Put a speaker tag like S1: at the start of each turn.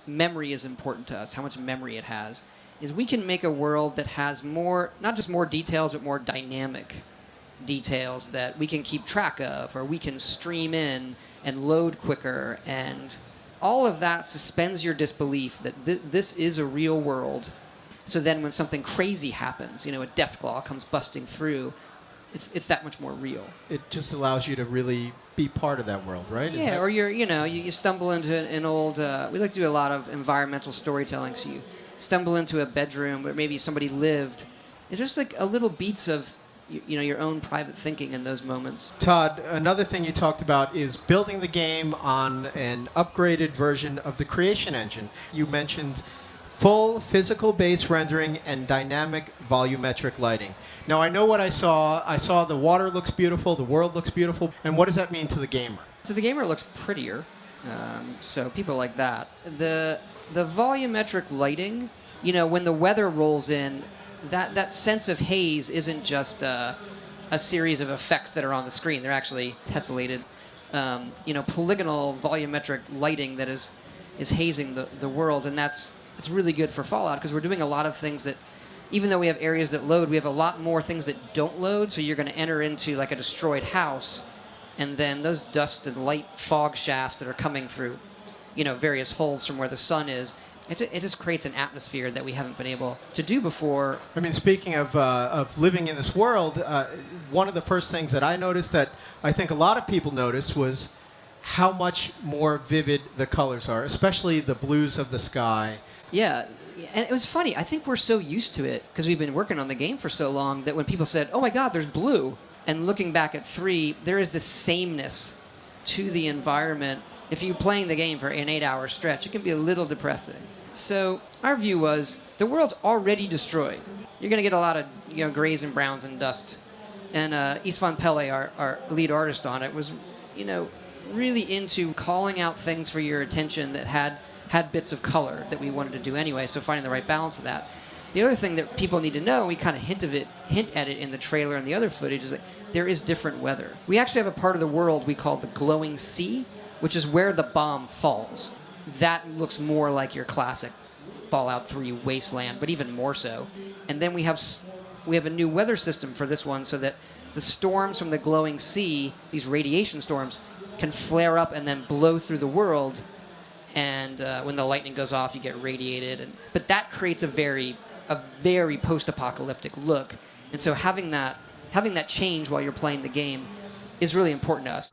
S1: memory is important to us, how much memory it has, is we can make a world that has more, not just more details, but more dynamic details that we can keep track of, or we can stream in and load quicker, and all of that suspends your disbelief that this is a real world. So then when something crazy happens, a Deathclaw comes busting through, it's that much more real.
S2: It just allows you to really be part of that world, right?
S1: Yeah, or you stumble into an old, we like to do a lot of environmental storytelling, so you stumble into a bedroom where maybe somebody lived. It's just like a little beats of your own private thinking in those moments.
S2: Todd, another thing you talked about is building the game on an upgraded version of the Creation Engine. You mentioned full physical base rendering and dynamic volumetric lighting. Now, I know what I saw. I saw the water looks beautiful, the world looks beautiful. And what does that mean to the gamer?
S1: So the gamer it looks prettier. So people like that. The volumetric lighting, when the weather rolls in, that sense of haze isn't just a series of effects that are on the screen. They're actually tessellated, polygonal volumetric lighting that is hazing the world, and it's really good for Fallout because we're doing a lot of things that, even though we have areas that load, we have a lot more things that don't load. So you're going to enter into like a destroyed house, and then those dust and light fog shafts that are coming through, various holes from where the sun is. It just creates an atmosphere that we haven't been able to do before.
S2: I mean, speaking of living in this world, one of the first things that I noticed that I think a lot of people noticed was how much more vivid the colors are, especially the blues of the sky.
S1: Yeah, and it was funny. I think we're so used to it because we've been working on the game for so long that when people said, "Oh my God, there's blue," and looking back at 3, there is this sameness to the environment. If you're playing the game for an 8-hour stretch, it can be a little depressing. So our view was the world's already destroyed. You're going to get a lot of grays and browns and dust. And Istvan Pele, our lead artist on it, was really into calling out things for your attention that had bits of color that we wanted to do anyway. So finding the right balance of that. The other thing that people need to know, we kind of hint at it in the trailer and the other footage, is that there is different weather. We actually have a part of the world we call the Glowing Sea, which is where the bomb falls. That looks more like your classic Fallout 3 wasteland, but even more so. And then we have a new weather system for this one so that the storms from the Glowing Sea, these radiation storms, can flare up and then blow through the world. And when the lightning goes off, you get radiated. But that creates a very post-apocalyptic look. And so having that change while you're playing the game is really important to us.